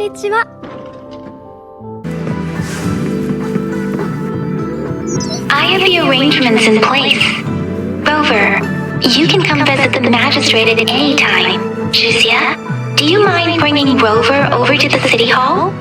にちは。I have the arrangements in place. Rover, you can come visit the magistrate at any time. Juzia, do you mind bringing Rover over to the city hall?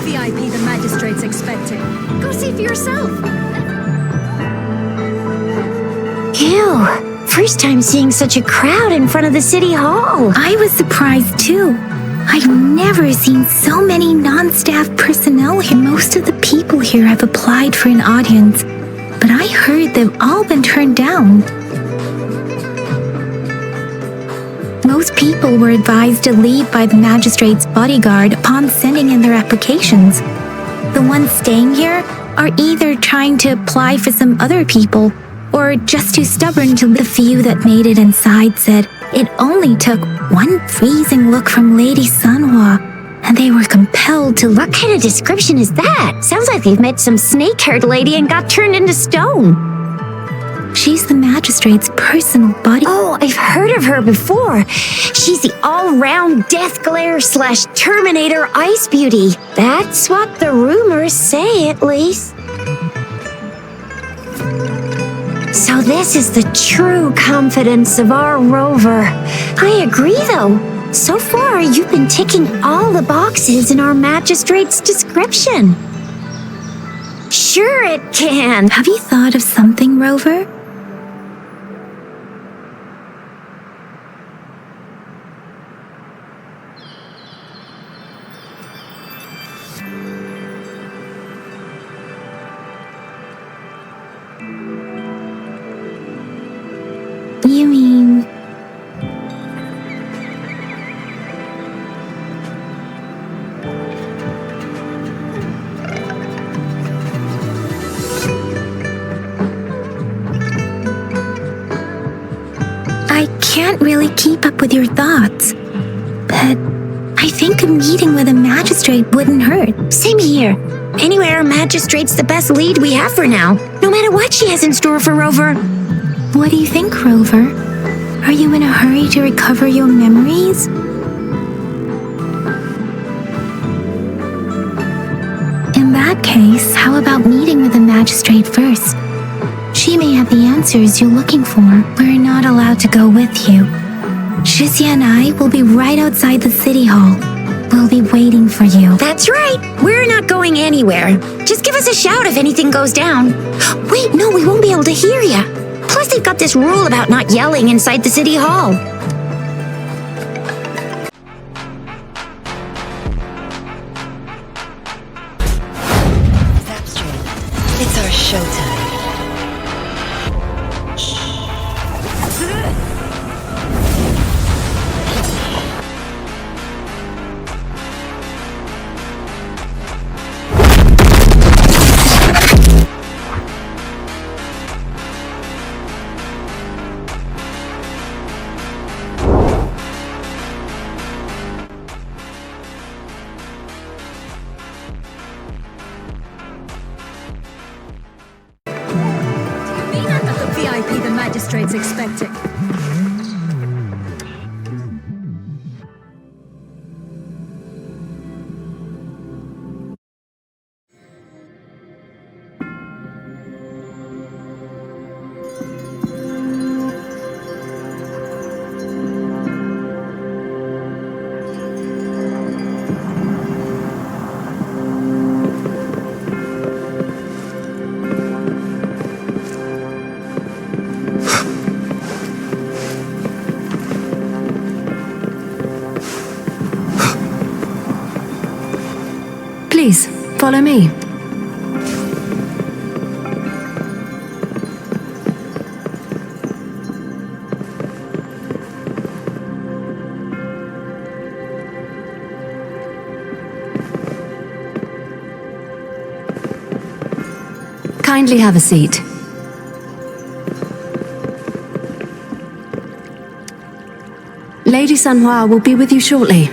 VIP the magistrate's expecting. Go see for yourself. Ew! First time seeing such a crowd in front of the city hall. I was surprised too. I've never seen so many non-staff personnel here. Most of the people here have applied for an audience, but I heard they've all been turned down. Most people were advised to leave by the magistrate's bodyguard upon sending in their applications. The ones staying here are either trying to apply for some other people or just too stubborn to. The few that made it inside said it only took one freezing look from Lady Sunhwa and they were compelled to look. What kind of description is that? Sounds like they've met some snake-haired lady and got turned into stone. She's the magistrate's personal body. Oh, I've heard of her before. She's the all-round death glare / Terminator ice beauty. That's what the rumors say, at least. So this is the true confidence of our Rover. I agree, though. So far, you've been ticking all the boxes in our magistrate's description. Sure it can. Have you thought of something, Rover? You mean... I can't really keep up with your thoughts, but I think a meeting with a magistrate wouldn't hurt. Same here. Anyway, our magistrate's the best lead we have for now, no matter what she has in store for Rover. What do you think, Rover? Are you in a hurry to recover your memories? In that case, how about meeting with the magistrate first? She may have the answers you're looking for. We're not allowed to go with you. Shizia and I will be right outside the city hall. We'll be waiting for you. That's right. We're not going anywhere. Just give us a shout if anything goes down. Wait, no, we won't be able to hear ya. Plus, they've got this rule about not yelling inside the city hall. Showtime. Be not the VIP the magistrate's expecting. Please, follow me. Kindly have a seat. Lady Sanhua will be with you shortly.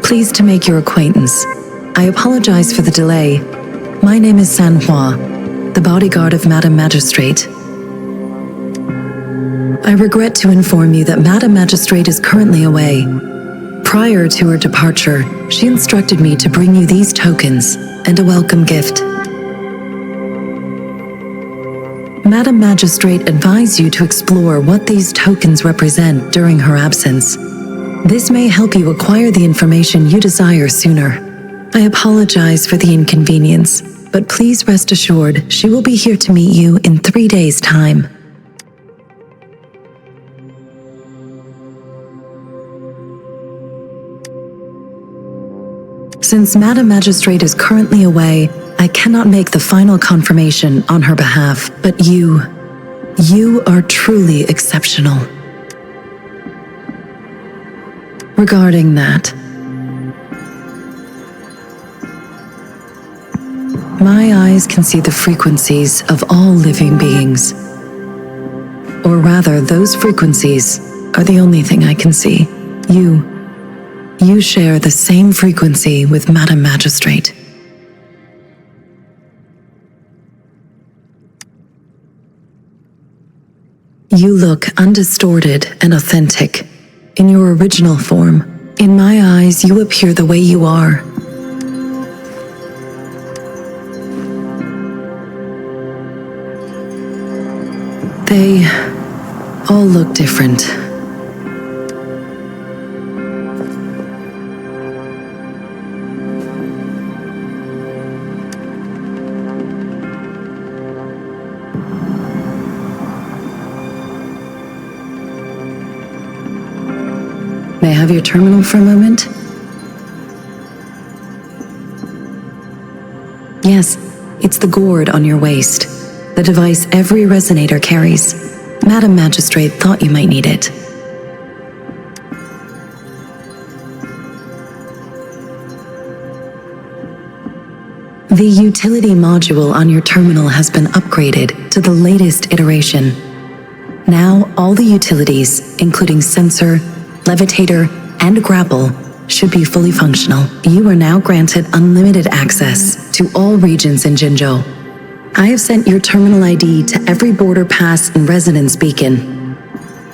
Pleased to make your acquaintance. I apologize for the delay. My name is Sanhua, the bodyguard of Madam Magistrate. I regret to inform you that Madam Magistrate is currently away. Prior to her departure, she instructed me to bring you these tokens and a welcome gift. Madam Magistrate advised you to explore what these tokens represent during her absence. This may help you acquire the information you desire sooner. I apologize for the inconvenience, but please rest assured she will be here to meet you in 3 days' time. Since Madam Magistrate is currently away, I cannot make the final confirmation on her behalf, but you are truly exceptional. Regarding that, my eyes can see the frequencies of all living beings. Or rather, those frequencies are the only thing I can see. You share the same frequency with Madam Magistrate. You look undistorted and authentic. In your original form, in my eyes, you appear the way you are. They all look different. May I have your terminal for a moment? Yes, it's the gourd on your waist, the device every resonator carries. Madam Magistrate thought you might need it. The utility module on your terminal has been upgraded to the latest iteration. Now, all the utilities, including sensor, levitator, and grapple should be fully functional. You are now granted unlimited access to all regions in Jinzhou. I have sent your terminal ID to every border pass and residence beacon.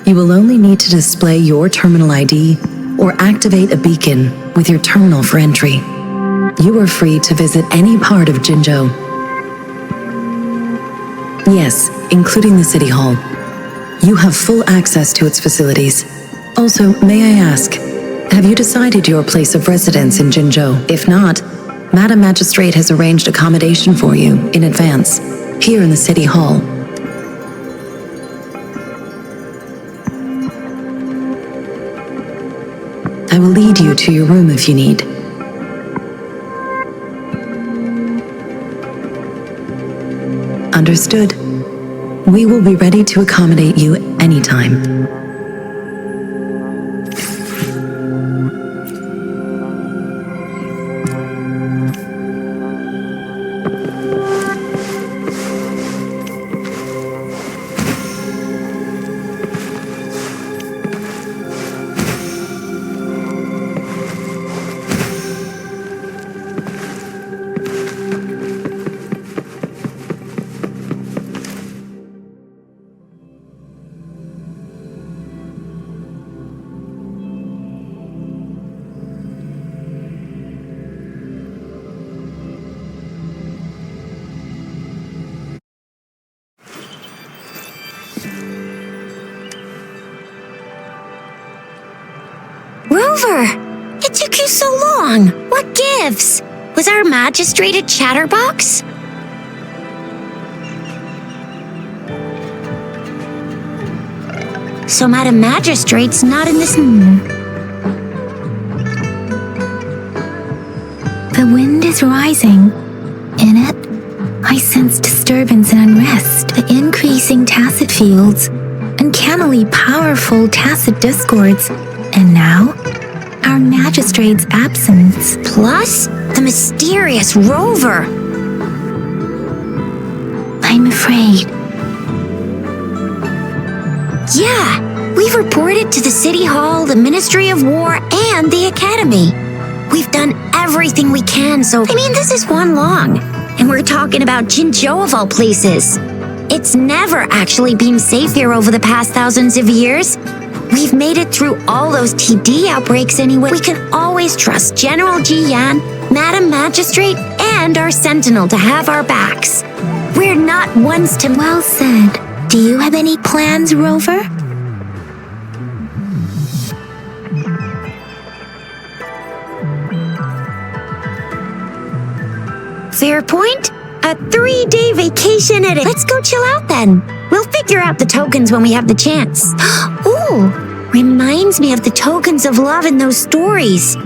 You will only need to display your terminal ID or activate a beacon with your terminal for entry. You are free to visit any part of Jinzhou. Yes, including the City Hall. You have full access to its facilities. Also, may I ask, have you decided your place of residence in Jinzhou? If not, Madam Magistrate has arranged accommodation for you in advance, here in the City Hall. I will lead you to your room if you need. Understood. We will be ready to accommodate you anytime. Rover! It took you so long! What gives? Was our magistrate a chatterbox? So Madam Magistrate's not in this... The wind is rising. In it, I sense disturbance and unrest, the increasing tacit fields, uncannily powerful tacit discords, and now, our magistrate's absence. Plus, the mysterious Rover. I'm afraid. Yeah, we've reported to the City Hall, the Ministry of War, and the Academy. We've done everything we can, so... I mean, this is one long. And we're talking about Jinzhou of all places. It's never actually been safe here over the past thousands of years. We've made it through all those TD outbreaks anyway. We can always trust General Ji Yan, Madam Magistrate, and our Sentinel to have our backs. We're not ones to... Well said. Do you have any plans, Rover? Fair point. A 3-day vacation at it. Let's go chill out then. We'll figure out the tokens when we have the chance. Ooh, reminds me of the tokens of love in those stories.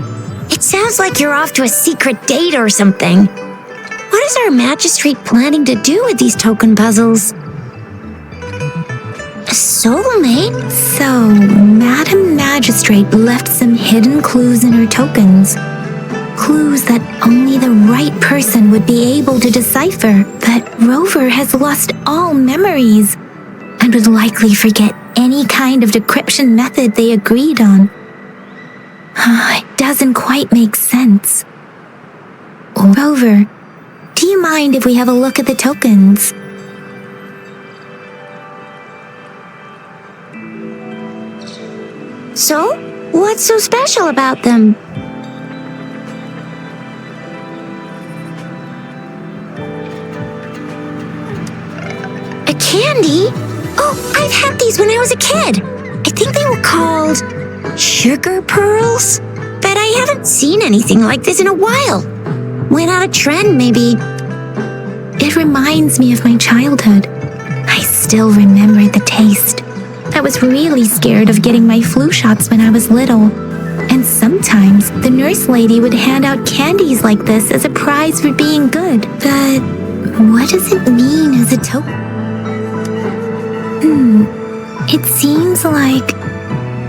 It sounds like you're off to a secret date or something. What is our magistrate planning to do with these token puzzles? A soulmate? So, Madam Magistrate left some hidden clues in her tokens. Clues that only the right person would be able to decipher. But Rover has lost all memories and would likely forget any kind of decryption method they agreed on. It doesn't quite make sense. Rover, do you mind if we have a look at the tokens? So, what's so special about them? A candy? Oh, I've had these when I was a kid. I think they were called sugar pearls, but I haven't seen anything like this in a while. Went out of trend, maybe. It reminds me of my childhood. I still remember the taste. I was really scared of getting my flu shots when I was little. And sometimes the nurse lady would hand out candies like this as a prize for being good. But what does it mean as a token? It seems like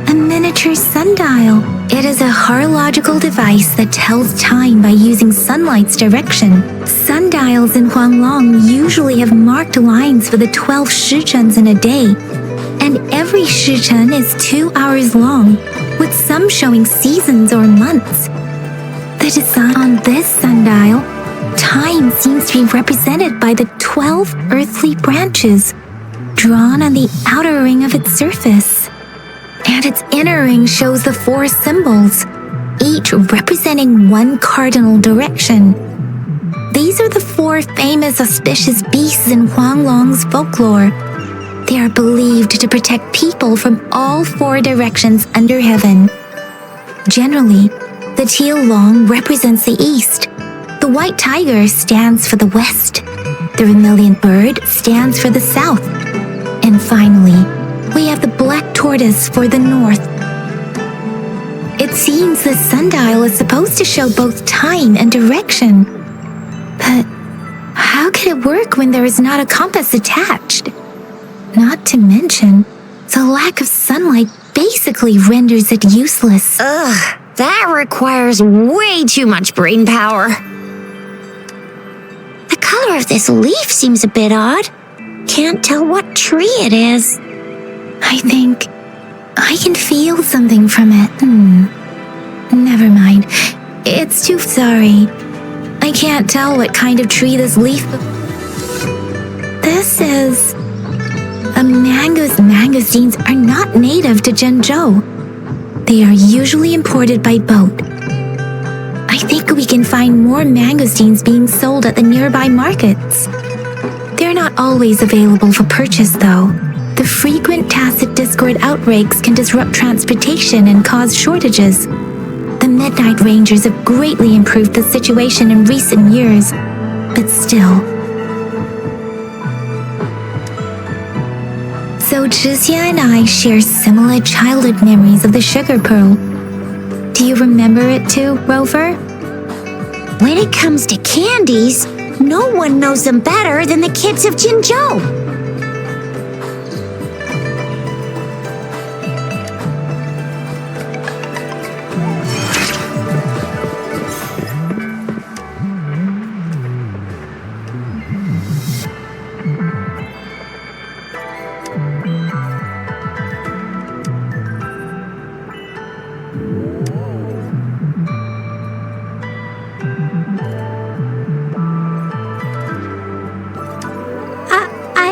a miniature sundial. It is a horological device that tells time by using sunlight's direction. Sundials in Huanglong usually have marked lines for the 12 shichens in a day, and every shichen is 2 hours long. with some showing seasons or months. The design on this sundial, time seems to be represented by the 12 earthly branches drawn on the outer ring of its surface. And its inner ring shows the 4 symbols, each representing one cardinal direction. These are the 4 famous auspicious beasts in Huanglong's folklore. They are believed to protect people from all 4 directions under heaven. Generally, the teal long represents the east, the white tiger stands for the west, the vermilion bird stands for the south, and finally, we have the black tortoise for the north. It seems the sundial is supposed to show both time and direction. But how can it work when there is not a compass attached? Not to mention, the lack of sunlight basically renders it useless. Ugh, that requires way too much brain power. The color of this leaf seems a bit odd. Can't tell what tree it is. I think I can feel something from it. Never mind. It's too sorry. I can't tell what kind of tree this leaf... This is... Mangosteens are not native to Zhengzhou. They are usually imported by boat. I think we can find more mangosteens being sold at the nearby markets. They're not always available for purchase, though. The frequent tacit discord outbreaks can disrupt transportation and cause shortages. The Midnight Rangers have greatly improved the situation in recent years, but still. So Zhixia and I share similar childhood memories of the Sugar Pearl. Do you remember it too, Rover? When it comes to candies, no one knows them better than the kids of Jinzhou.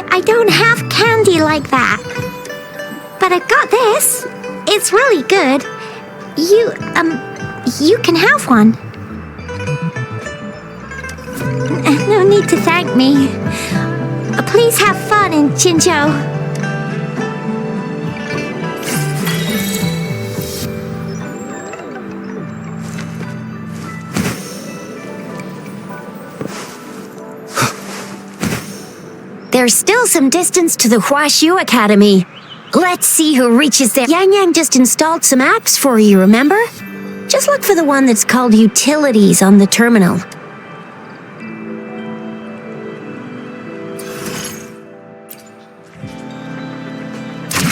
I don't have candy like that. But I got this. It's really good. You can have one. No need to thank me. Please have fun in Jinzhou. There's still some distance to the Huaxiu Academy. Let's see who reaches there. Yang Yang just installed some apps for you, remember? Just look for the one that's called Utilities on the terminal.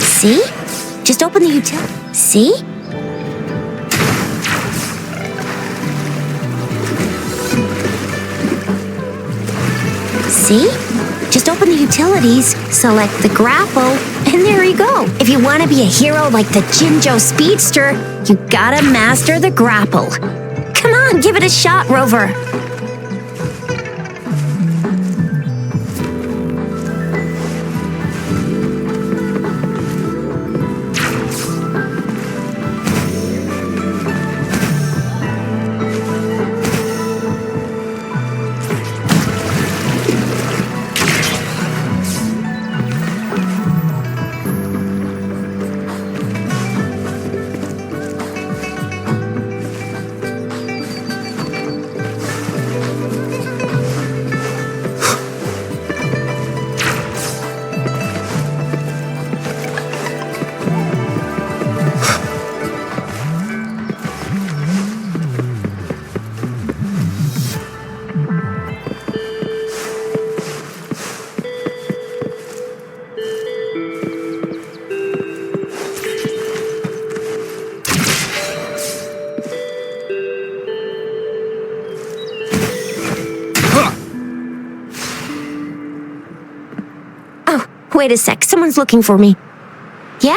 See? Just open the utility. See? See? Just open the utilities, select the grapple, and there you go. If you want to be a hero like the Jinzhou Speedster, you gotta master the grapple. Come on, give it a shot, Rover. Wait a sec, someone's looking for me. Yeah?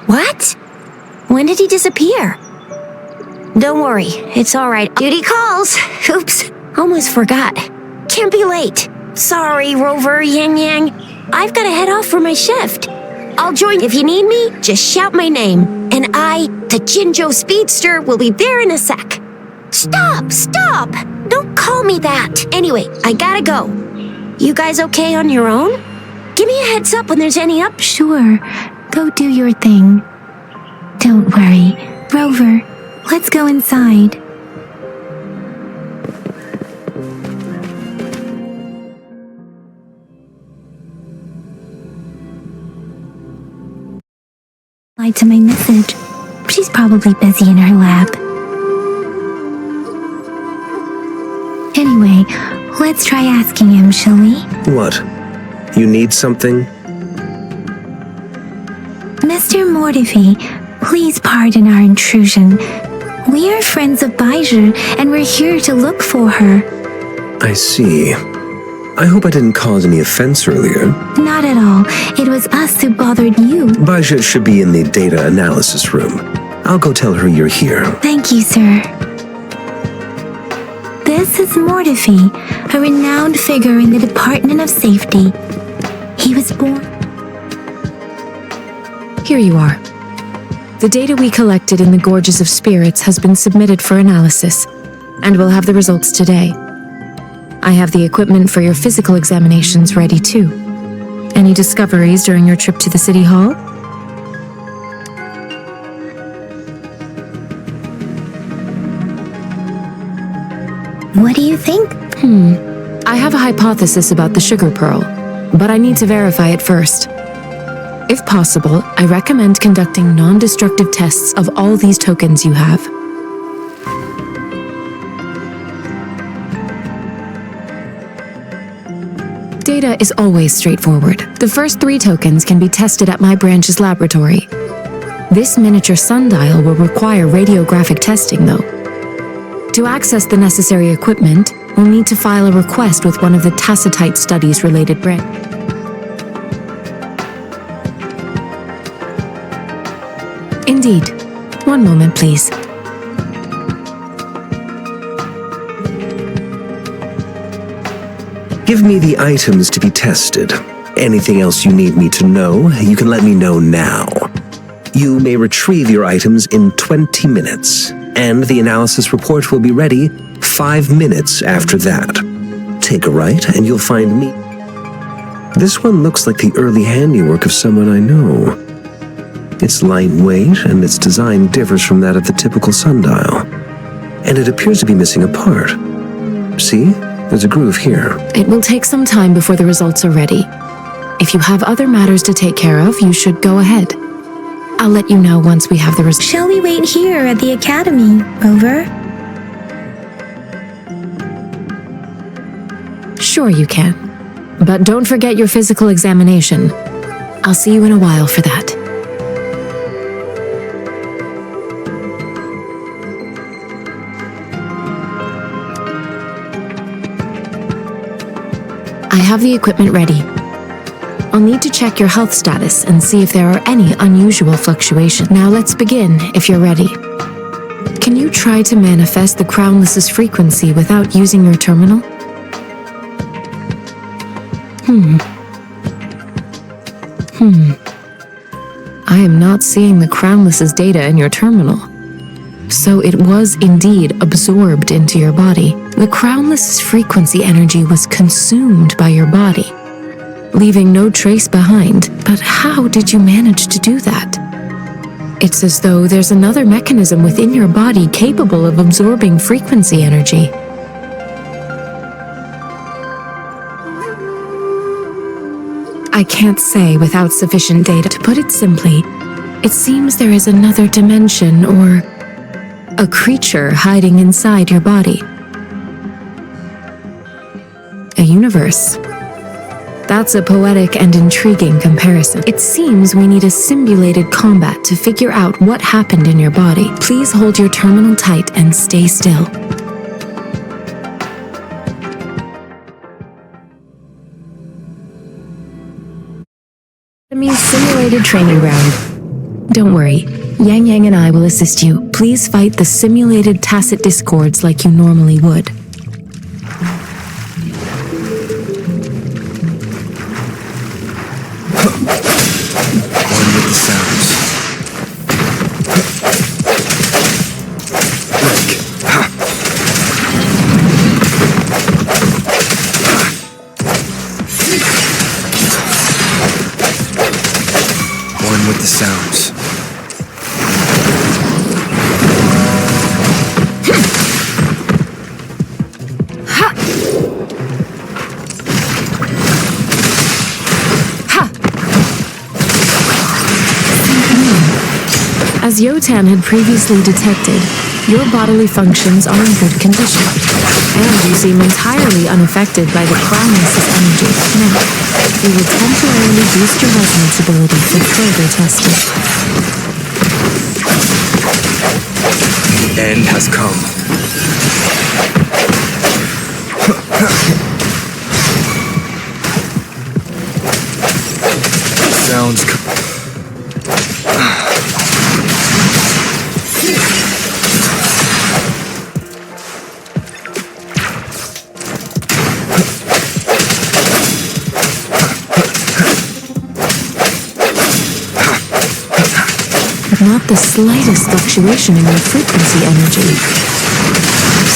What? When did he disappear? Don't worry, it's alright. Duty calls. Oops, almost forgot. Can't be late. Sorry, Rover, Yang Yang. I've got to head off for my shift. I'll join if you need me, just shout my name. And I, the Jinjo Speedster, will be there in a sec. Stop! Don't call me that. Anyway, I gotta go. You guys okay on your own? Give me a heads up when there's any up. Sure, go do your thing. Don't worry. Rover, let's go inside. To my message. She's probably busy in her lab. Anyway, let's try asking him, shall we? What? You need something? Mr. Mortifi, please pardon our intrusion. We are friends of Baiju, and we're here to look for her. I see. I hope I didn't cause any offense earlier. Not at all. It was us who bothered you. Baja should be in the data analysis room. I'll go tell her you're here. Thank you, sir. This is Mortifi, a renowned figure in the Department of Safety. He was born... Here you are. The data we collected in the Gorges of Spirits has been submitted for analysis, and we'll have the results today. I have the equipment for your physical examinations ready too. Any discoveries during your trip to the City Hall? What do you think? I have a hypothesis about the sugar pearl, but I need to verify it first. If possible, I recommend conducting non-destructive tests of all these tokens you have. Data is always straightforward. The first 3 tokens can be tested at my branch's laboratory. This miniature sundial will require radiographic testing, though. To access the necessary equipment, we'll need to file a request with one of the Tacitite Studies-related branches. Indeed. One moment, please. Give me the items to be tested. Anything else you need me to know, you can let me know now. You may retrieve your items in 20 minutes, and the analysis report will be ready 5 minutes after that. Take a right, and you'll find me. This one looks like the early handiwork of someone I know. It's lightweight, and its design differs from that of the typical sundial. And it appears to be missing a part. See? There's a groove here. It will take some time before the results are ready. If you have other matters to take care of, you should go ahead. I'll let you know once we have the results. Shall we wait here at the academy, Rover? Sure you can. But don't forget your physical examination. I'll see you in a while for that. I have the equipment ready. I'll need to check your health status and see if there are any unusual fluctuations. Now let's begin, if you're ready. Can you try to manifest the Crownless's frequency without using your terminal? I am not seeing the Crownless's data in your terminal. So it was indeed absorbed into your body. The Crownless's frequency energy was consumed by your body, leaving no trace behind. But how did you manage to do that? It's as though there's another mechanism within your body capable of absorbing frequency energy. I can't say without sufficient data. To put it simply, it seems there is another dimension or a creature hiding inside your body. A universe. That's a poetic and intriguing comparison. It seems we need a simulated combat to figure out what happened in your body. Please hold your terminal tight and stay still. Enemy's simulated training ground. Don't worry. Yang Yang and I will assist you. Please fight the simulated tacit discords like you normally would. One with the sounds. Break. One with the sounds. As Yotan had previously detected, your bodily functions are in good condition, and you seem entirely unaffected by the crownless's energy. Now, we will temporarily boost your resonance ability for further testing. The end has come. Sounds. Not the slightest fluctuation in your frequency energy.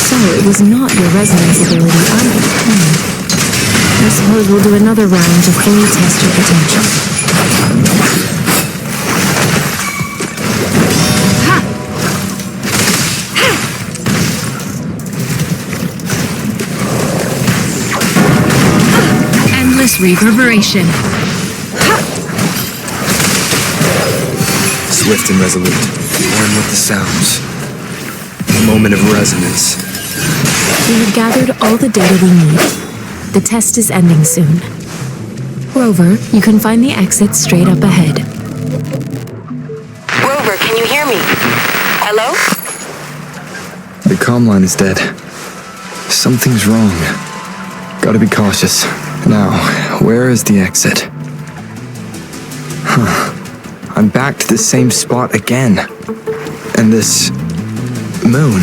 So it was not your resonance ability either. I suppose we'll do another round to fully test your potential. Endless reverberation. Swift and resolute. One with the sounds. A moment of resonance. We have gathered all the data we need. The test is ending soon. Rover, you can find the exit straight up ahead. Rover, can you hear me? Hello? The comm line is dead. Something's wrong. Gotta be cautious. Now, where is the exit? I'm back to the same spot again. And this moon.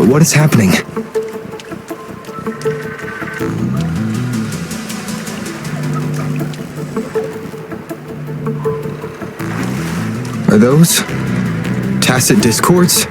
What is happening? Are those tacit discords?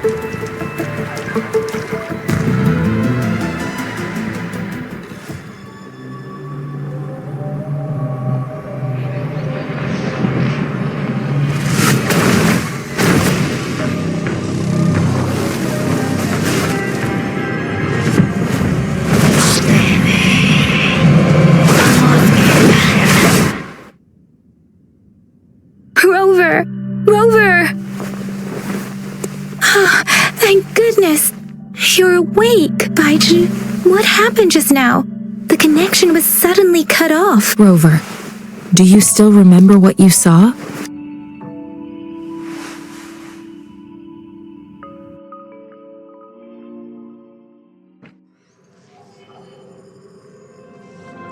Rover! Rover! Thank goodness! You're awake, Baiji. What happened just now? The connection was suddenly cut off. Rover, do you still remember what you saw?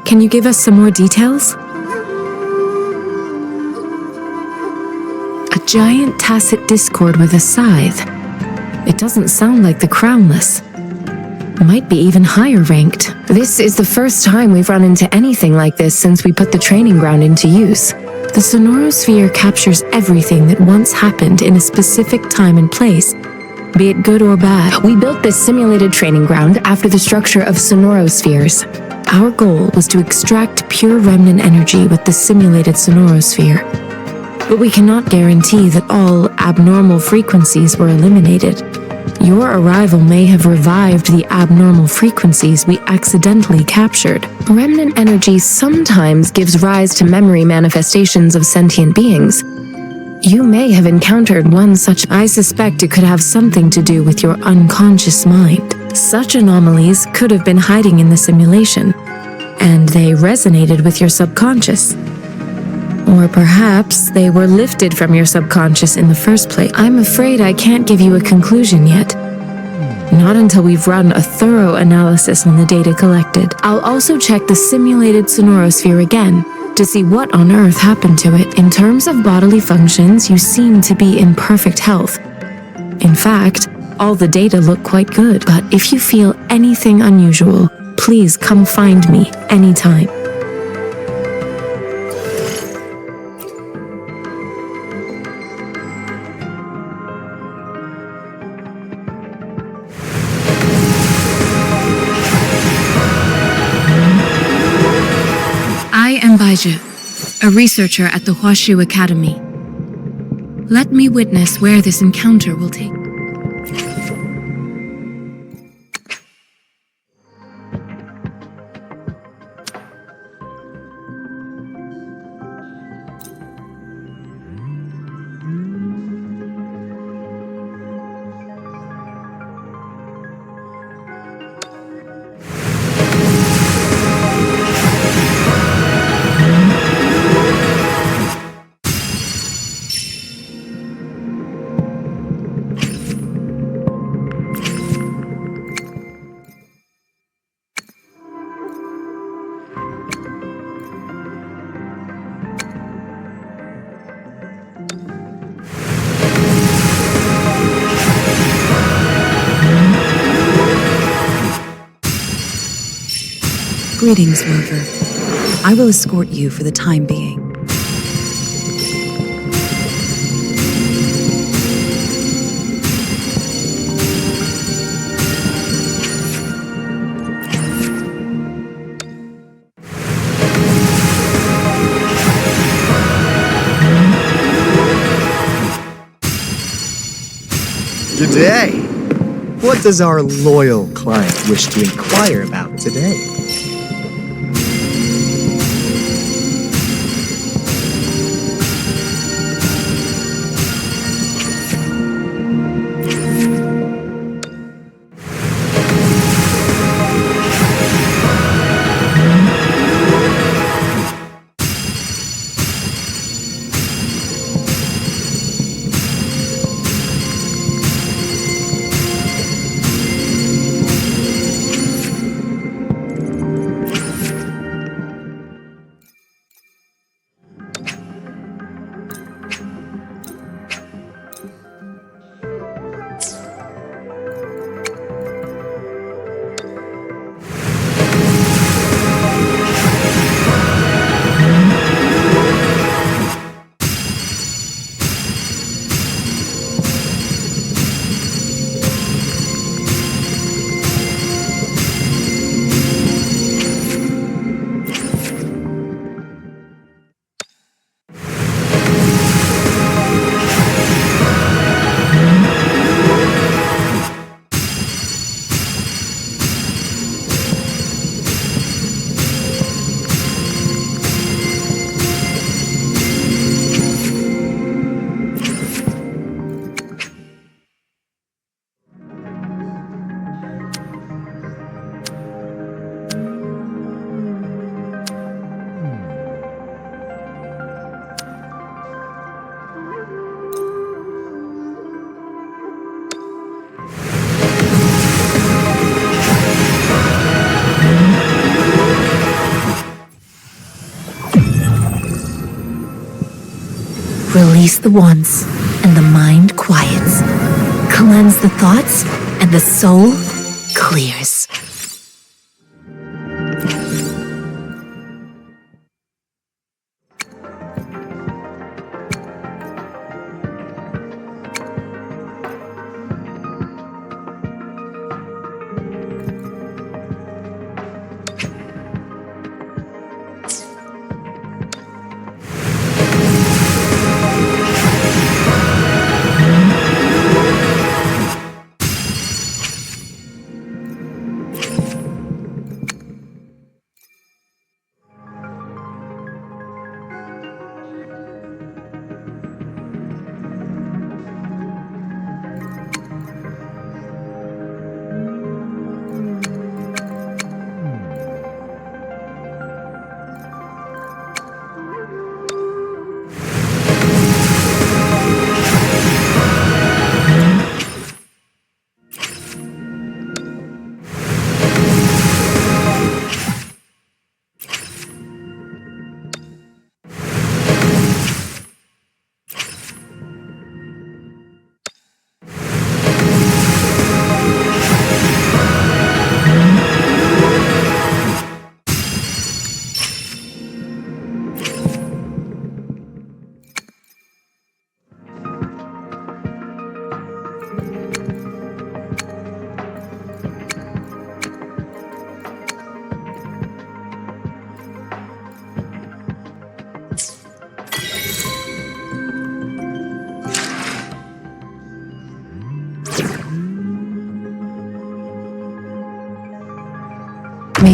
Can you give us some more details? A giant tacit discord with a scythe. It doesn't sound like the crownless. Might be even higher ranked. This is the first time we've run into anything like this since we put the training ground into use. The sonorosphere captures everything that once happened in a specific time and place, be it good or bad. We built this simulated training ground after the structure of sonorospheres. Our goal was to extract pure remnant energy with the simulated sonorosphere. But we cannot guarantee that all abnormal frequencies were eliminated. Your arrival may have revived the abnormal frequencies we accidentally captured. Remnant energy sometimes gives rise to memory manifestations of sentient beings. You may have encountered one such. I suspect it could have something to do with your unconscious mind. Such anomalies could have been hiding in the simulation, and they resonated with your subconscious. Or perhaps they were lifted from your subconscious in the first place. I'm afraid I can't give you a conclusion yet. Not until we've run a thorough analysis on the data collected. I'll also check the simulated sonorosphere again to see what on earth happened to it. In terms of bodily functions, you seem to be in perfect health. In fact, all the data look quite good, but if you feel anything unusual, please come find me anytime. I am Baiju, a researcher at the Huashu Academy. Let me witness where this encounter will take. Greetings, Rover. I will escort you for the time being. Good day. What does our loyal client wish to inquire about today? Release the wants, and the mind quiets. Cleanse the thoughts, and the soul clears.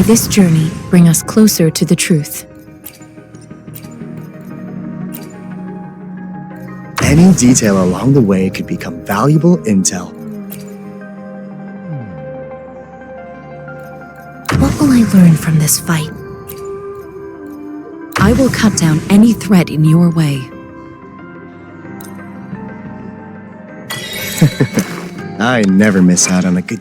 this journey bring us closer to the truth. Any detail along the way could become valuable intel. What will I learn from this fight? I will cut down any threat in your way. I never miss out on a good...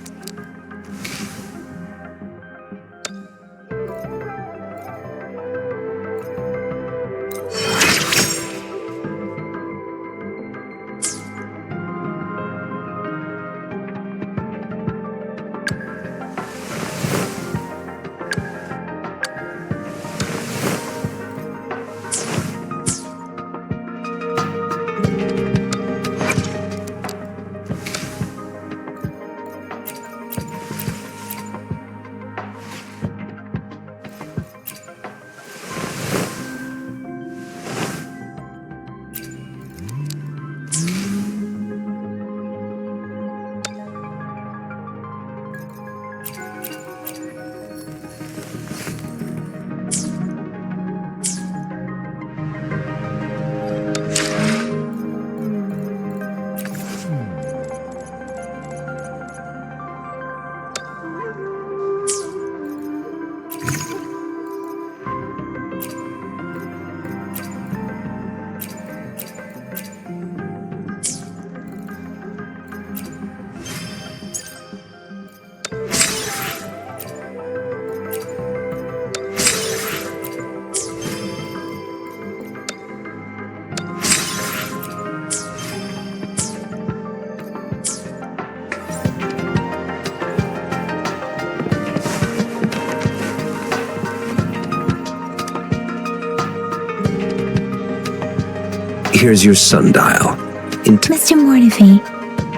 Here's your sundial. Mr. Mortefi,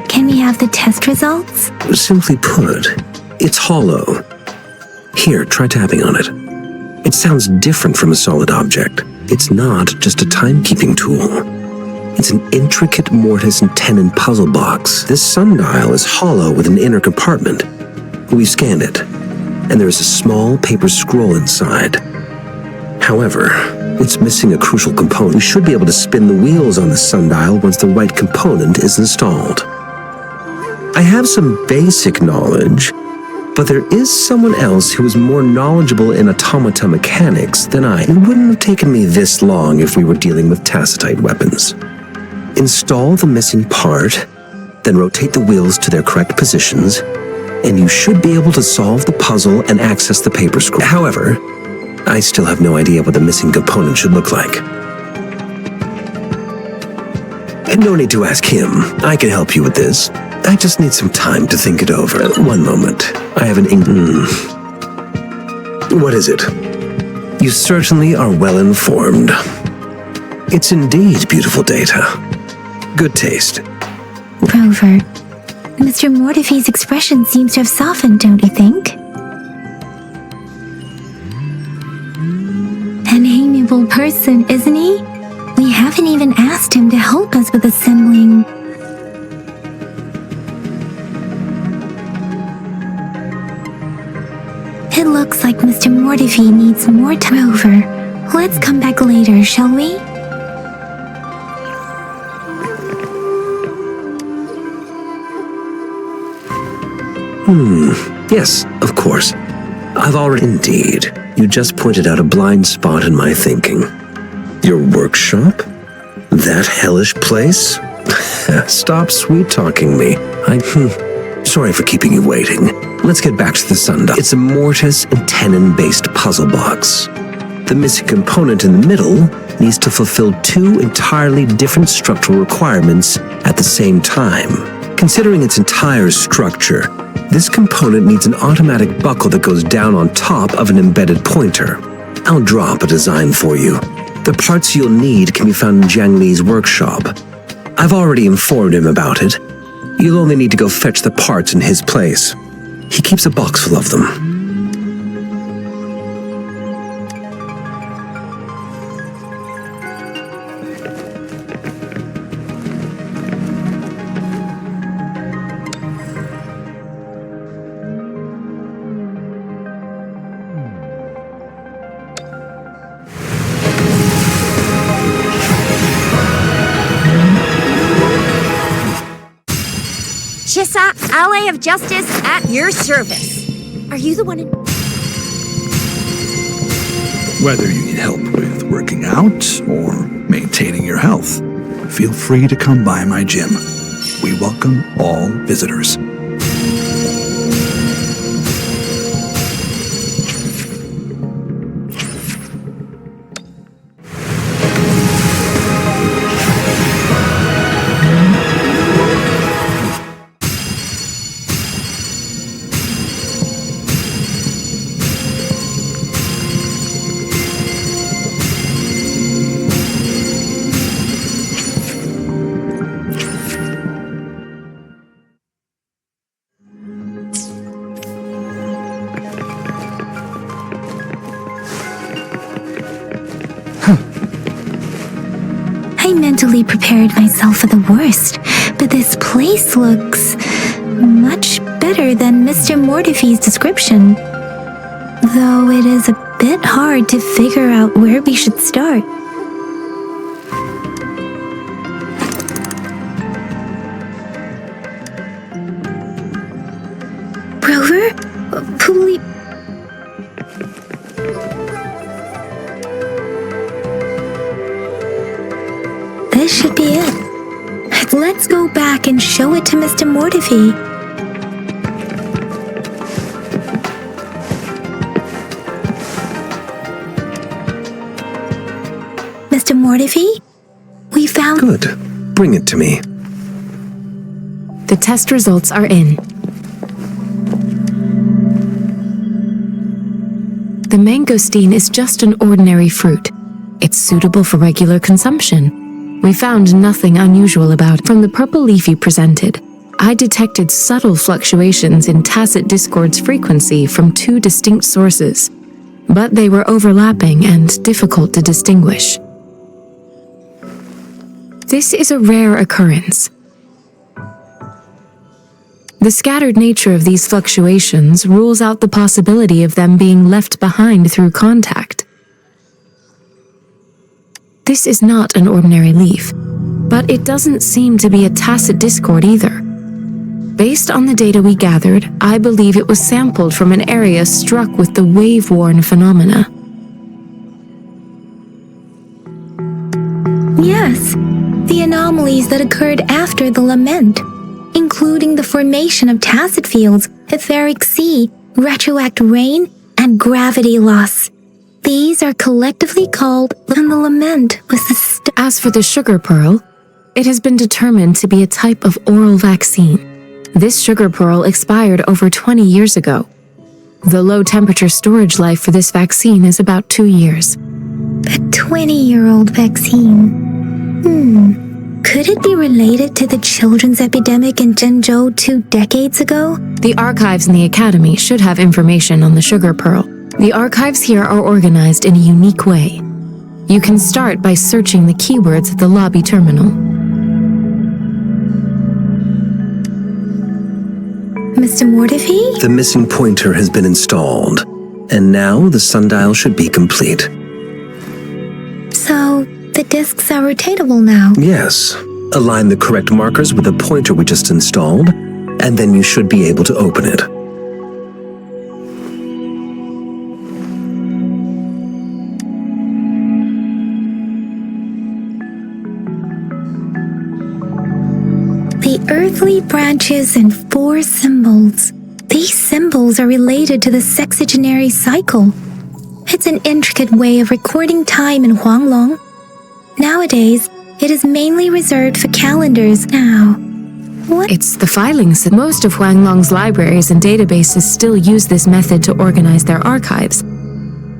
can we have the test results? Simply put, it's hollow. Here, try tapping on it. It sounds different from a solid object. It's not just a timekeeping tool. It's an intricate mortise and tenon puzzle box. This sundial is hollow with an inner compartment. We scanned it, and there is a small paper scroll inside. However, it's missing a crucial component. We should be able to spin the wheels on the sundial once the right component is installed. I have some basic knowledge, but there is someone else who is more knowledgeable in automata mechanics than I. It wouldn't have taken me this long if we were dealing with tacitite weapons. Install the missing part, then rotate the wheels to their correct positions, and you should be able to solve the puzzle and access the paper scroll. However, I still have no idea what the missing component should look like. And no need to ask him. I can help you with this. I just need some time to think it over. One moment. I have an What is it? You certainly are well informed. It's indeed beautiful data. Good taste. Rover, Mr. Mortefi's expression seems to have softened, don't you think? An amiable person, isn't he? We haven't even asked him to help us with assembling. It looks like Mr. Mortefi needs more time. Rover, let's come back later, shall we? Yes, of course. I've already... Indeed. You just pointed out a blind spot in my thinking. Your workshop? That hellish place? Stop sweet-talking me. Sorry for keeping you waiting. Let's get back to the sundial. It's a mortise and tenon-based puzzle box. The missing component in the middle needs to fulfill two entirely different structural requirements at the same time. Considering its entire structure, this component needs an automatic buckle that goes down on top of an embedded pointer. I'll draw up a design for you. The parts you'll need can be found in Jiang Li's workshop. I've already informed him about it. You'll only need to go fetch the parts in his place. He keeps a box full of them. Chissa, ally of justice, at your service. Are you the one in... Whether you need help with working out or maintaining your health, feel free to come by my gym. We welcome all visitors. I mentally prepared myself for the worst, but this place looks much better than Mr. Mortify's description. Though it is a bit hard to figure out where we should start. Rover? Please... This should be it. Let's go back and show it to Mr. Mortify. Mr. Mortify? We found... Good. Bring it to me. The test results are in. The mangosteen is just an ordinary fruit. It's suitable for regular consumption. We found nothing unusual about it. From the purple leaf you presented, I detected subtle fluctuations in tacit discord's frequency from two distinct sources, but they were overlapping and difficult to distinguish. This is a rare occurrence. The scattered nature of these fluctuations rules out the possibility of them being left behind through contact. This is not an ordinary leaf, but it doesn't seem to be a tacit discord either. Based on the data we gathered, I believe it was sampled from an area struck with the wave-worn phenomena. Yes, the anomalies that occurred after the lament, including the formation of tacit fields, etheric sea, retroact rain, and gravity loss. These are collectively called, and the lament was the As for the sugar pearl, it has been determined to be a type of oral vaccine. This sugar pearl expired over 20 years ago. The low-temperature storage life for this vaccine is about 2 years. A 20-year-old vaccine. Could it be related to the children's epidemic in Zhengzhou 2 decades ago? The archives in the Academy should have information on the sugar pearl. The archives here are organized in a unique way. You can start by searching the keywords at the lobby terminal. Mr. Mortify? The missing pointer has been installed, and now the sundial should be complete. So, the discs are rotatable now? Yes. Align the correct markers with the pointer we just installed, and then you should be able to open it. The earthly branches and 4 symbols. These symbols are related to the sexagenary cycle. It's an intricate way of recording time in Huanglong. Nowadays, it is mainly reserved for calendars now. What? It's the filings. Most of Huanglong's libraries and databases still use this method to organize their archives,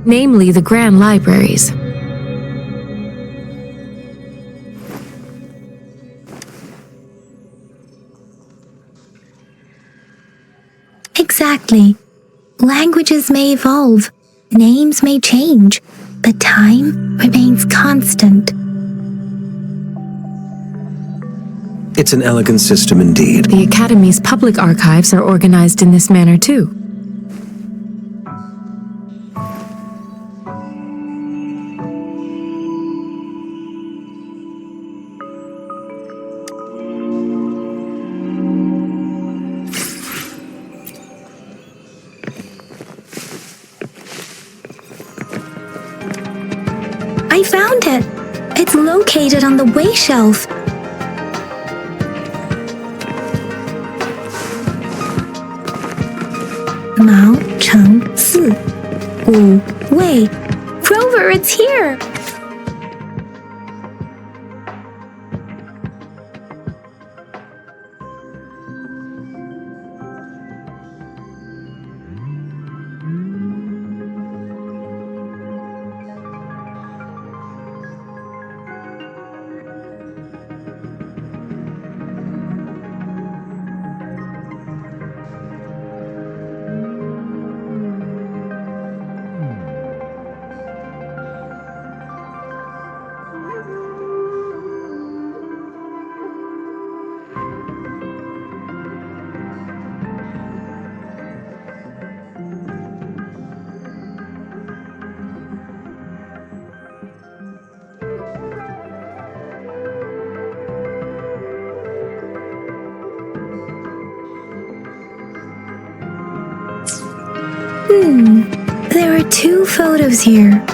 namely the Grand Libraries. Exactly. Languages may evolve, names may change, but time remains constant. It's an elegant system indeed. The Academy's public archives are organized in this manner too. found it. It's located on the way shelf. Mao Cheng Si Wu Wei. Rover, it's here! There are 2 photos here.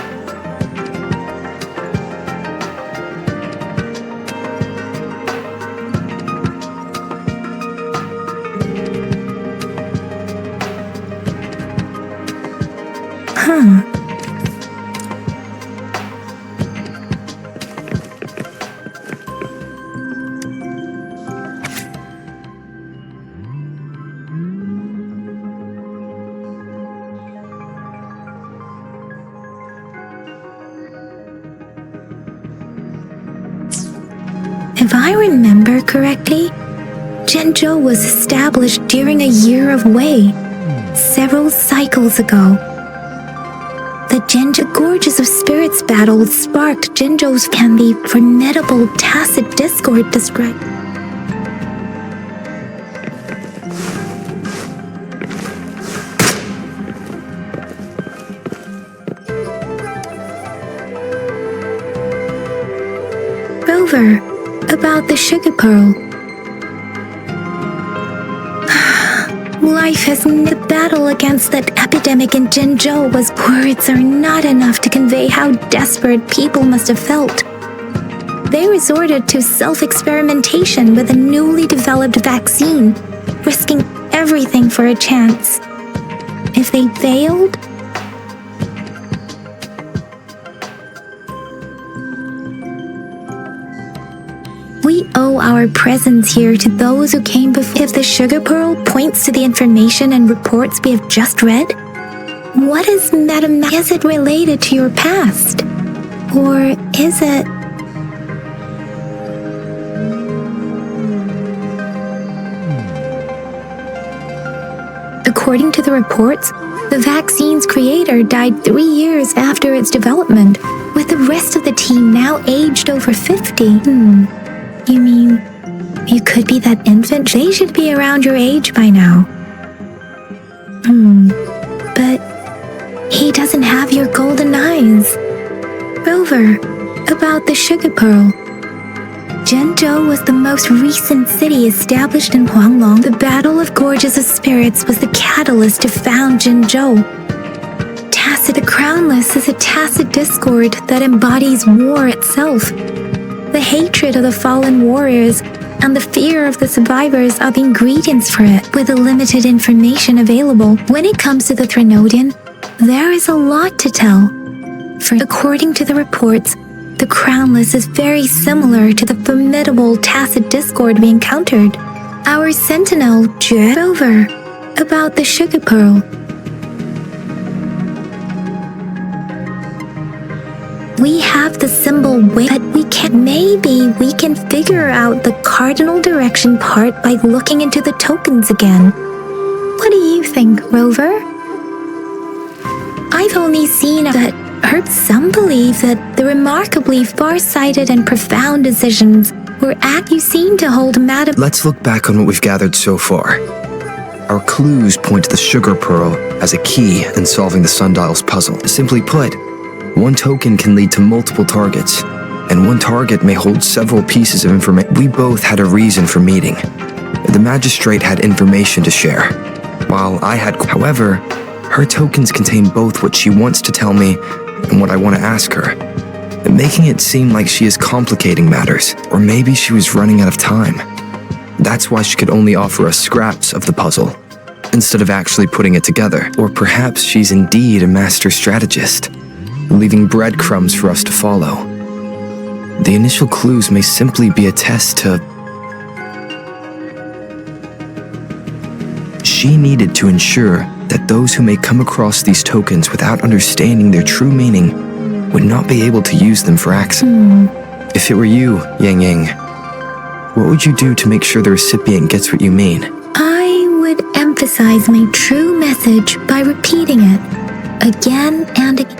If I remember correctly, Zhenzhou was established during a year of Wei, several cycles ago. The Zhenzhou Gorges of Spirits battle sparked Zhenzhou's can be formidable tacit discord described. Rover, about the sugar pearl. Life has the battle against that epidemic in Zhenzhou was words are not enough to convey how desperate people must have felt. They resorted to self-experimentation with a newly developed vaccine, risking everything for a chance. If they failed, we owe our presence here to those who came before. If the sugar pearl points to the information and reports we have just read, what is Madame? Is it related to your past? Or is it... According to the reports, the vaccine's creator died 3 years after its development, with the rest of the team now aged over 50. You mean, you could be that infant? They should be around your age by now. But he doesn't have your golden eyes. Rover, about the sugar pearl. Zhenzhou was the most recent city established in Huanglong. The Battle of Gorges of Spirits was the catalyst to found Zhenzhou. The Crownless is a tacit discord that embodies war itself. The hatred of the fallen warriors and the fear of the survivors are the ingredients for it. With the limited information available, when it comes to the Threnodian, there is a lot to tell. According to the reports, the Crownless is very similar to the formidable tacit discord we encountered. Our sentinel, Rover, about the sugar pearl. We have the symbol but we can. Maybe we can figure out the cardinal direction part by looking into the tokens again. What do you think, Rover? I've only seen that heard some believe that the remarkably far-sighted and profound decisions were you seem to hold Madame. Let's look back on what we've gathered so far. Our clues point to the sugar pearl as a key in solving the sundial's puzzle. Simply put, one token can lead to multiple targets, and one target may hold several pieces of information. We both had a reason for meeting. The magistrate had information to share, while I had. However, her tokens contain both what she wants to tell me and what I want to ask her. making it seem like she is complicating matters, or maybe she was running out of time. That's why she could only offer us scraps of the puzzle, instead of actually putting it together. Or perhaps she's indeed a master strategist, leaving breadcrumbs for us to follow. The initial clues may simply be a test to... She needed to ensure that those who may come across these tokens without understanding their true meaning would not be able to use them for access. If it were you, Yang Yang, what would you do to make sure the recipient gets what you mean? I would emphasize my true message by repeating it again and again.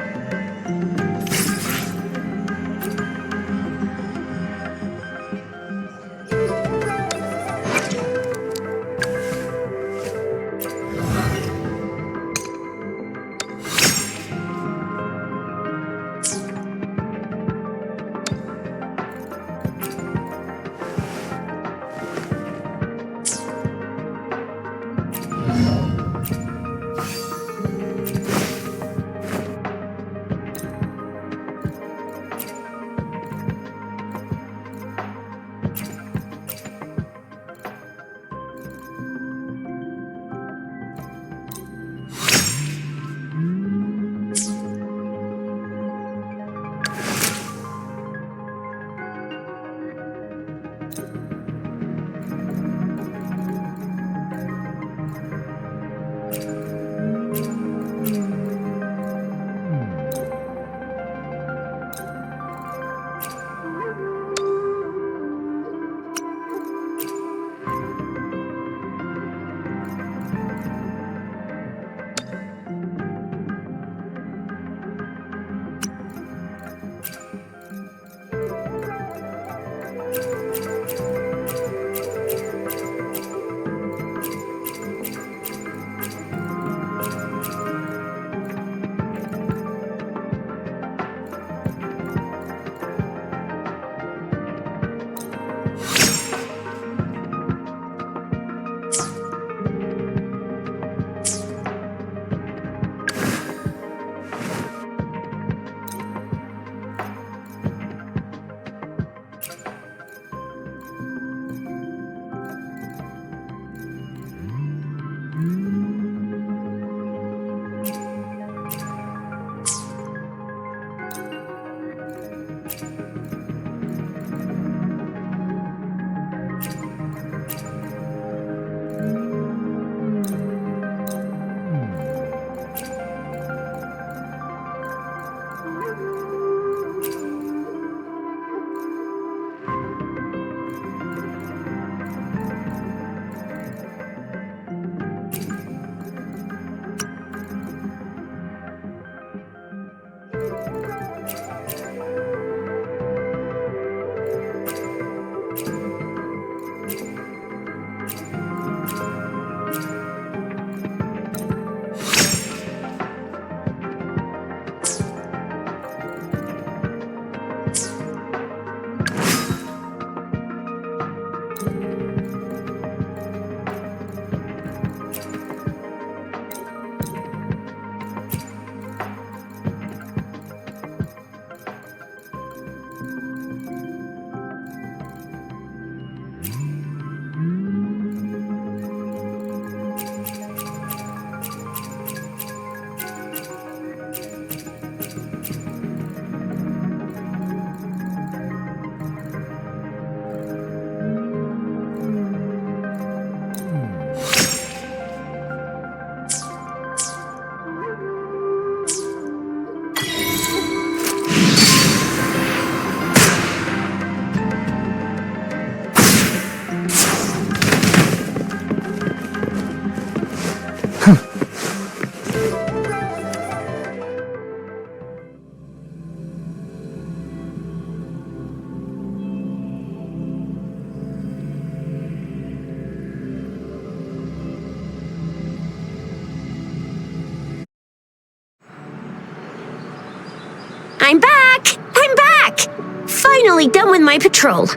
I'm back! I'm back! Finally done with my patrol.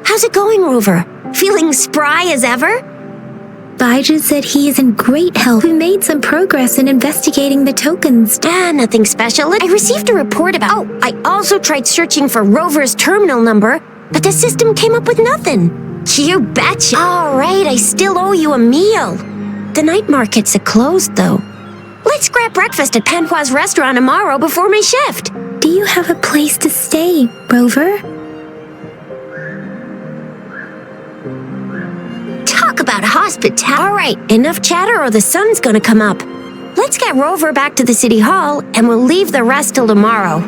How's it going, Rover? Feeling spry as ever? Baiju said he is in great health. We made some progress in investigating the tokens. Nothing special. I received a report about... Oh, I also tried searching for Rover's terminal number, but the system came up with nothing. You betcha. All right, I still owe you a meal. The night markets are closed, though. Let's grab breakfast at Panhua's restaurant tomorrow before my shift. Do you have a place to stay, Rover? Talk about hospitality. All right, enough chatter or the sun's gonna come up. Let's get Rover back to the city hall and we'll leave the rest till tomorrow.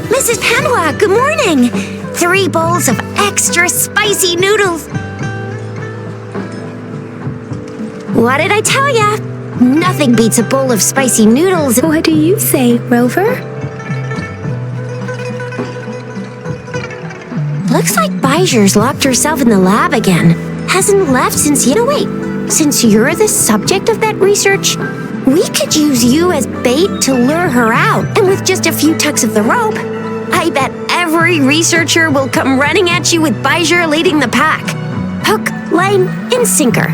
Mrs. Panhua, good morning! 3 bowls of extra spicy noodles. What did I tell ya? Nothing beats a bowl of spicy noodles. What do you say, Rover? Looks like Baiju's locked herself in the lab again. Hasn't left since you... No, wait. Since you're the subject of that research, we could use you as bait to lure her out. And with just a few tugs of the rope, I bet every researcher will come running at you with Baiju leading the pack. Hook, line, and sinker.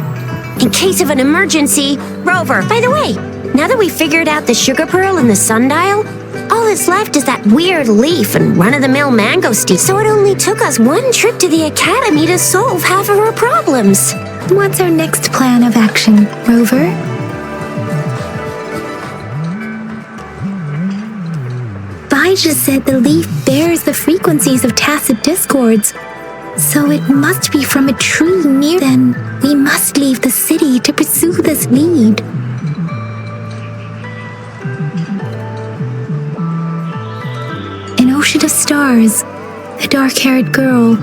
In case of an emergency, Rover. By the way, now that we've figured out the sugar pearl and the sundial, all that's left is that weird leaf and run-of-the-mill mangosteen. So it only took us 1 trip to the academy to solve half of our problems. What's our next plan of action, Rover? Baiju said the leaf bears the frequencies of tacit discords, so it must be from a tree near. Then we must leave the city to pursue this lead. An ocean of stars, a dark-haired girl,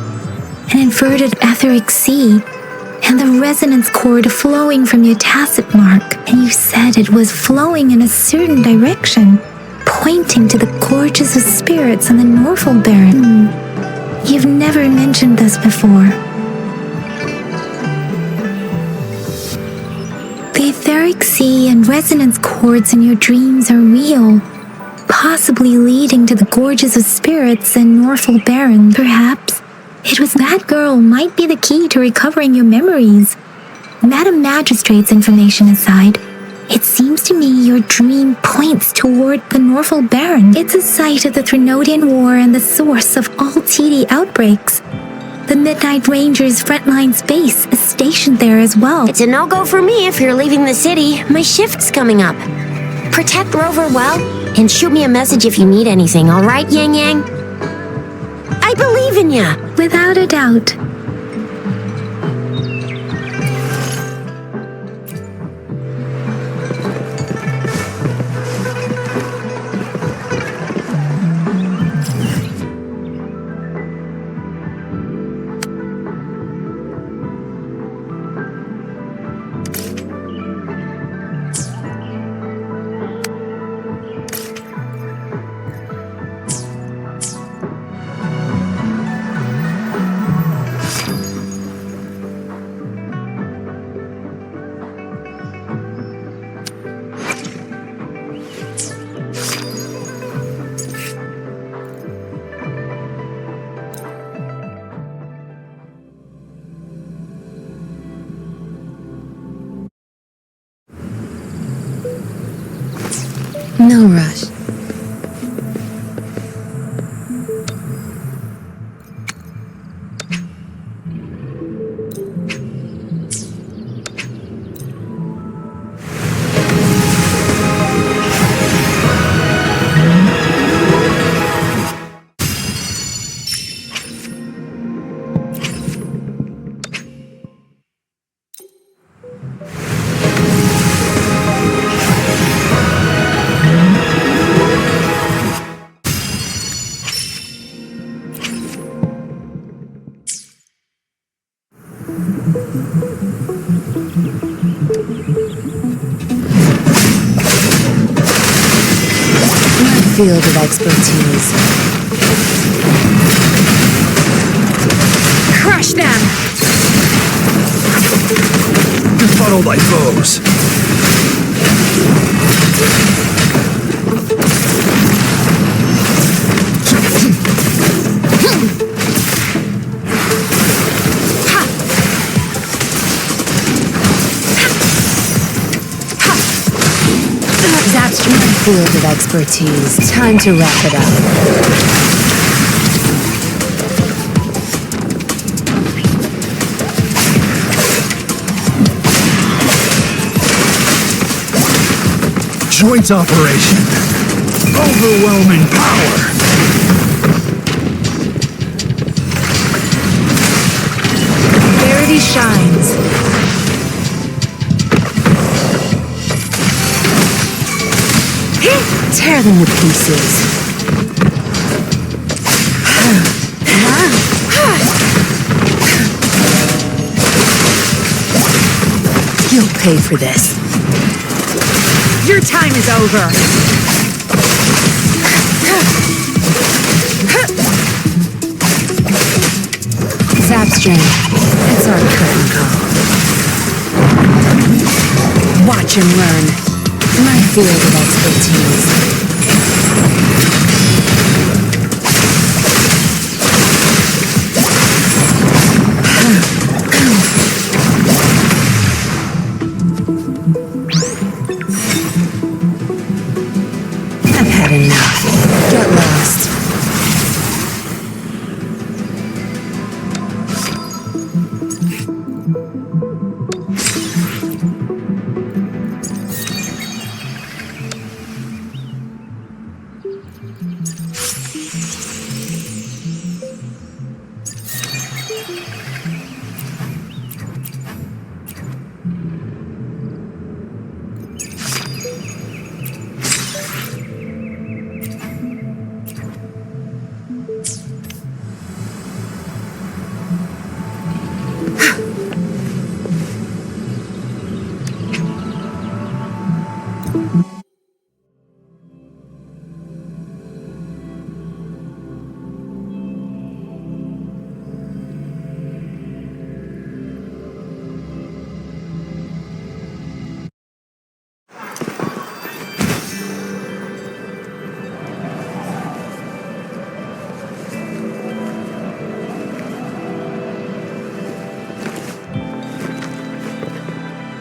an inverted etheric sea, and the resonance cord flowing from your tacit mark. And you said it was flowing in a certain direction, pointing to the gorges of spirits on the Norfolk Baron. You've never mentioned this before. The etheric sea and resonance cords in your dreams are real, possibly leading to the gorges of spirits and Norfolk Baron. Perhaps it was that girl might be the key to recovering your memories. Madam Magistrate's information aside, it seems to me your dream points toward the Norfolk Baron. It's a site of the Trinodian War and the source of all TD outbreaks. The Midnight Rangers' frontline base is stationed there as well. It's a no-go for me if you're leaving the city. My shift's coming up. Protect Rover well, and shoot me a message if you need anything, all right, Yang Yang? I believe in ya! Without a doubt. No rush. Field of expertise. Crush them! Befuddle thy foes. That's my field of expertise. Time to wrap it up. Joint operation. Overwhelming power. Verity shines. Tear them to pieces. You'll pay for this. Your time is over! Zapstring, it's our curtain call. Watch and learn. My field of expertise. I've had enough. Get lost.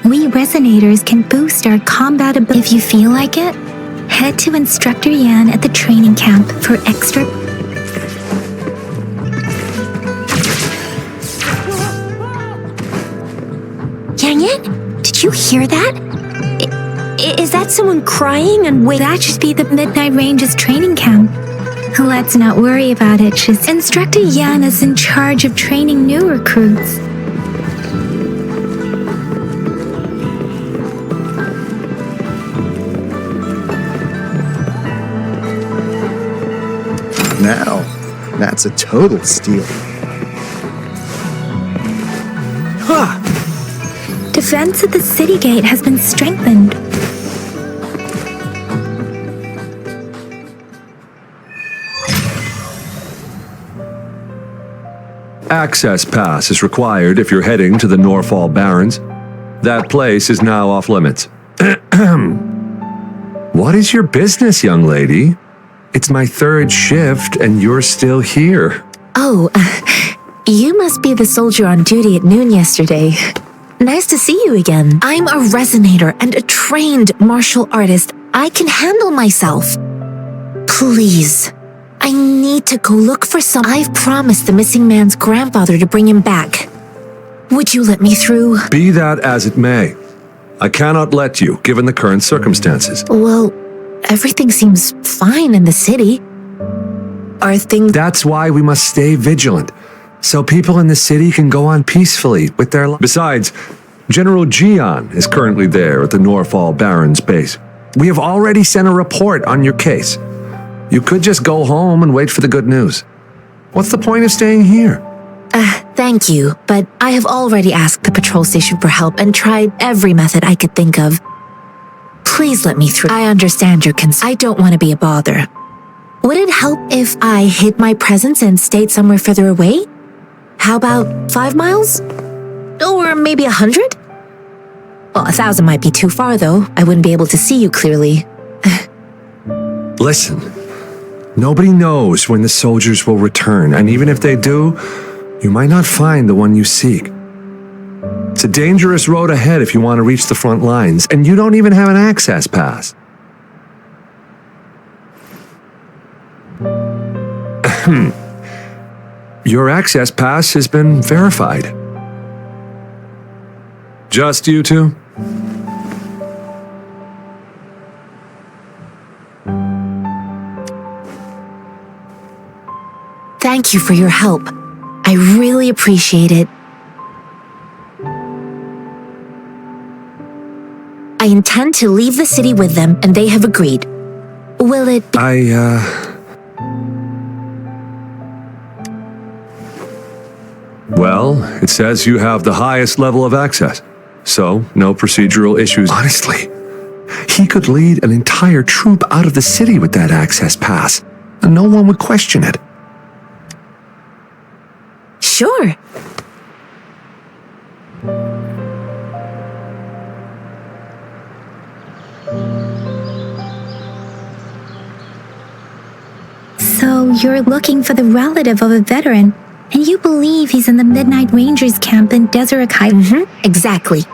We resonators can boost our combat ability. If you feel like it, head to Instructor Yan at the training camp for extra. Yang Yan, did you hear that? Is that someone crying and wait? That should be the Midnight Ranges training camp. Let's not worry about it. Instructor Yan is in charge of training new recruits. Now, that's a total steal. Ha! Defense at the city gate has been strengthened. Access pass is required if you're heading to the Norfall Barrens. That place is now off limits. What is your business, young lady? It's my third shift and you're still here. Oh, you must be the soldier on duty at noon yesterday. Nice to see you again. I'm a resonator and a trained martial artist. I can handle myself. Please, I need to go look for some. I've promised the missing man's grandfather to bring him back. Would you let me through? Be that as it may, I cannot let you, given the current circumstances. Well, everything seems fine in the city. Are things... That's why we must stay vigilant, so people in the city can go on peacefully with their lives. Besides, General Jian is currently there at the Norfall Barrens base. We have already sent a report on your case. You could just go home and wait for the good news. What's the point of staying here? Thank you, but I have already asked the patrol station for help and tried every method I could think of. Please let me through. I understand your concern. I don't want to be a bother. Would it help if I hid my presence and stayed somewhere further away? How about 5 miles? Or maybe 100? Well, 1,000 might be too far, though. I wouldn't be able to see you clearly. Listen, nobody knows when the soldiers will return, and even if they do, you might not find the one you seek. It's a dangerous road ahead if you want to reach the front lines, and you don't even have an access pass. Your access pass has been verified. Just you two? Thank you for your help. I really appreciate it. I intend to leave the city with them, and they have agreed. Will it be— Well, it says you have the highest level of access, so no procedural issues. Honestly, he could lead an entire troop out of the city with that access pass, and no one would question it. Sure. So you're looking for the relative of a veteran, and you believe he's in the Midnight Rangers camp in Deseret Heights? Exactly.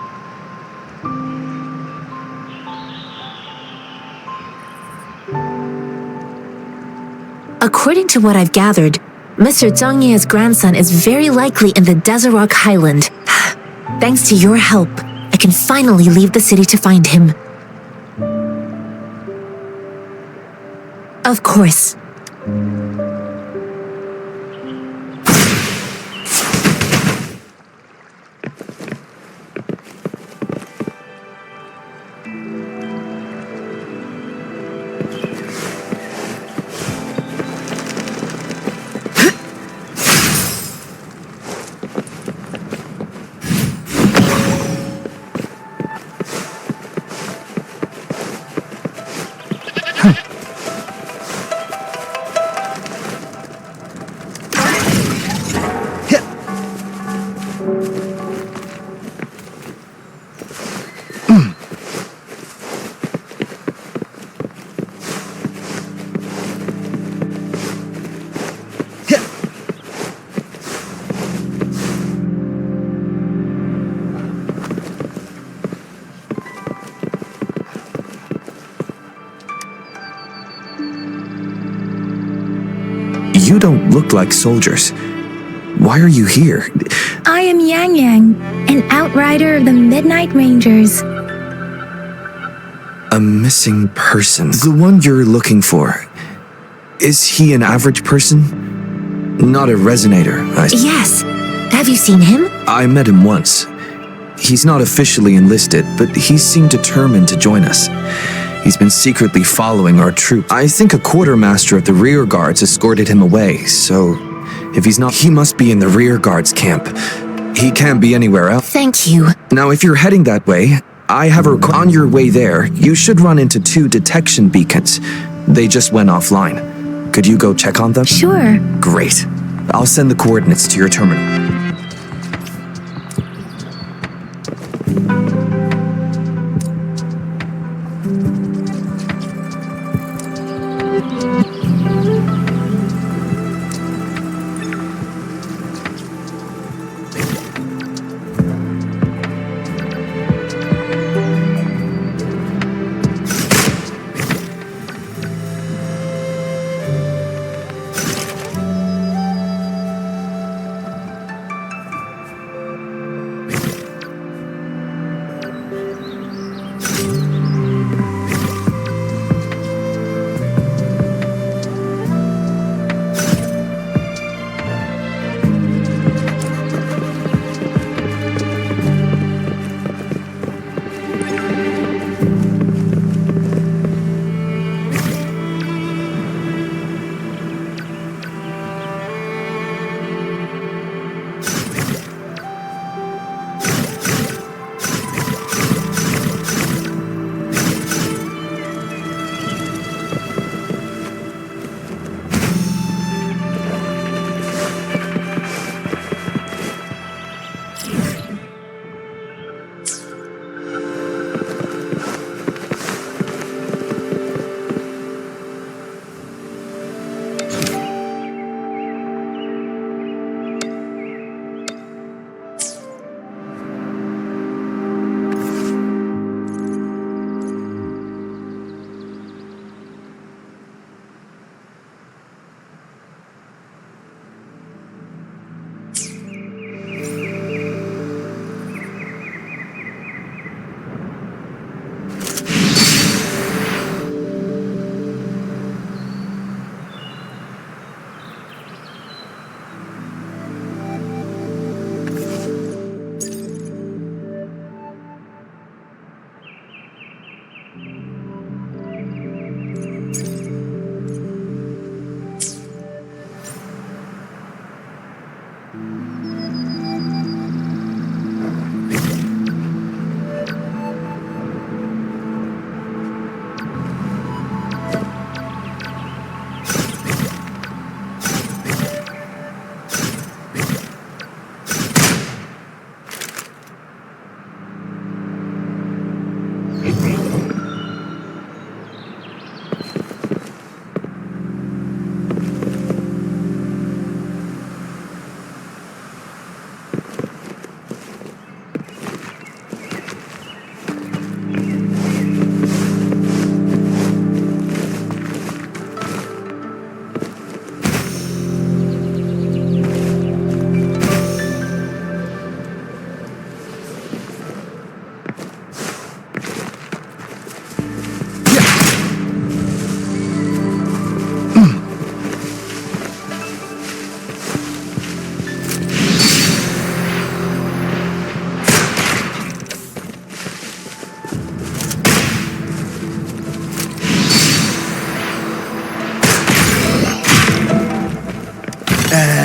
According to what I've gathered, Mr. Zhang Ye's grandson is very likely in the Deseret Highland. Thanks to your help, I can finally leave the city to find him. Of course. You don't look like soldiers. Why are you here? I am Yang Yang, an outrider of the Midnight Rangers. A missing person. The one you're looking for. Is he an average person? Not a resonator, Yes. Have you seen him? I met him once. He's not officially enlisted, but he seemed determined to join us. He's been secretly following our troop. I think a quartermaster of the rear guards escorted him away, so if he's not, he must be in the rear guards camp. He can't be anywhere else. Thank you. Now, if you're heading that way, I have on your way there, you should run into 2 detection beacons. They just went offline. Could you go check on them? Sure. Great. I'll send the coordinates to your terminal.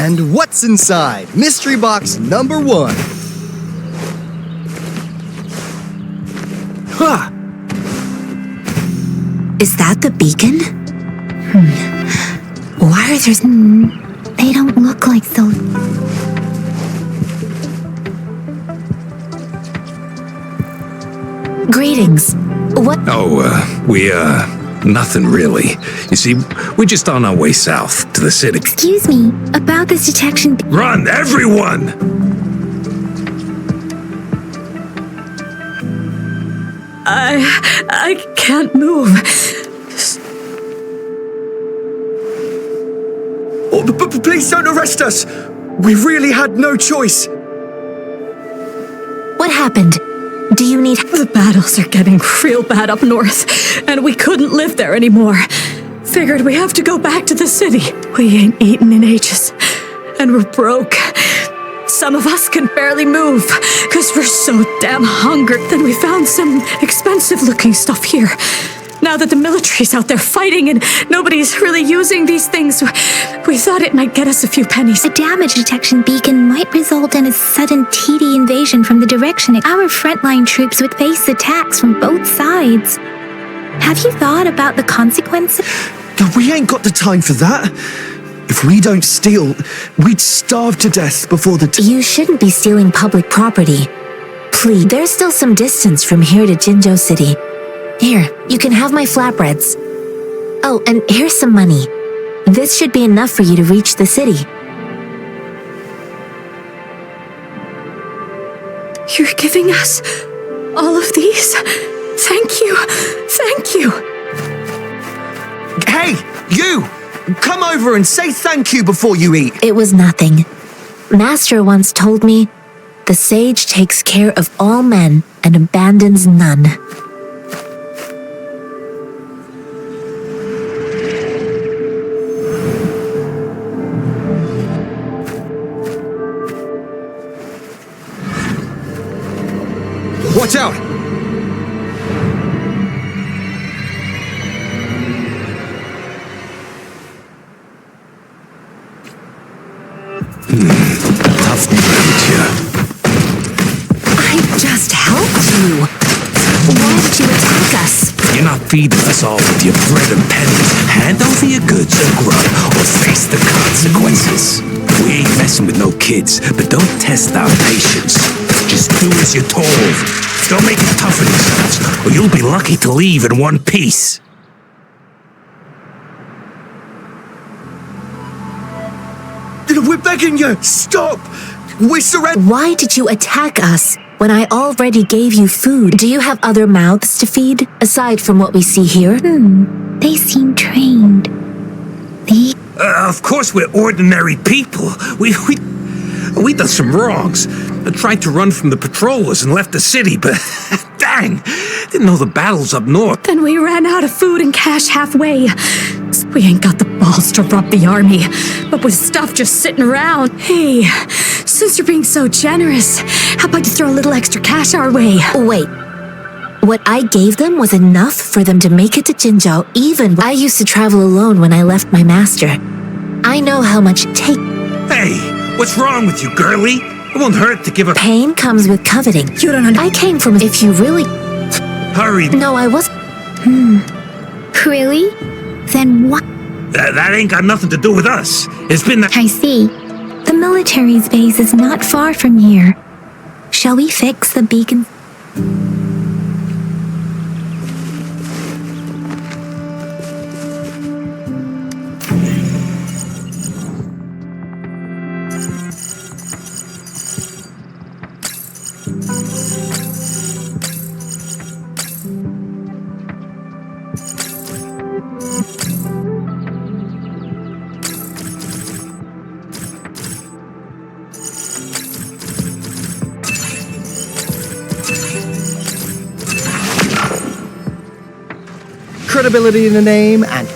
And what's inside? Mystery box number 1. Huh. Is that the beacon? Why are there... They don't look like so... Greetings. What? Oh, nothing really. You see, we're just on our way south to the city. Excuse me, about this detection... Run, everyone! I can't move. Oh, please don't arrest us! We really had no choice. What happened? Do you need... The battles are getting real bad up north, and we couldn't live there anymore. Figured we have to go back to the city. We ain't eaten in ages, and we're broke. Some of us can barely move, because we're so damn hungry. Then we found some expensive-looking stuff here. Now that the military's out there fighting and nobody's really using these things, we thought it might get us a few pennies. A damage detection beacon might result in a sudden TD invasion from the direction our frontline troops would face attacks from both sides. Have you thought about the consequences? We ain't got the time for that. If we don't steal, we'd starve to death before the... You shouldn't be stealing public property. Please, there's still some distance from here to Jinzhou City. Here, you can have my flatbreads. Oh, and here's some money. This should be enough for you to reach the city. You're giving us all of these? Thank you. Thank you. Hey, you! Come over and say thank you before you eat. It was nothing. Master once told me, the sage takes care of all men and abandons none. Watch out! Tough adventure. I just helped you. Why did you attack us? You're not feeding us all with your bread and pennies. Hand over your goods or grub, or face the consequences. We ain't messing with no kids, but don't test our patience. Just do as you're told. Don't make it tough on yourselves, or you'll be lucky to leave in one piece. We're begging you, stop! We surrender. Why did you attack us when I already gave you food? Do you have other mouths to feed, aside from what we see here? They seem trained. Of course we're ordinary people. We done some wrongs. I tried to run from the patrollers and left the city, but dang, didn't know the battle's up north. Then we ran out of food and cash halfway. We ain't got the balls to rob the army, but with stuff just sitting around. Hey, since you're being so generous, how about you throw a little extra cash our way? Wait. What I gave them was enough for them to make it to Jinzhou, even I used to travel alone when I left my master. I know how much it takes. Hey, what's wrong with you, girlie? It won't hurt to give a... Pain comes with coveting. You don't understand. I came from... If you really... Hurry. No, I was... Really? Then what? That ain't got nothing to do with us. It's been the... I see. The military's base is not far from here. Shall we fix the beacon? Credibility in the name and...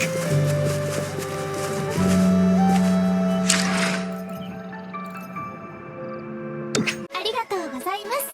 Arigatou gozaimasu.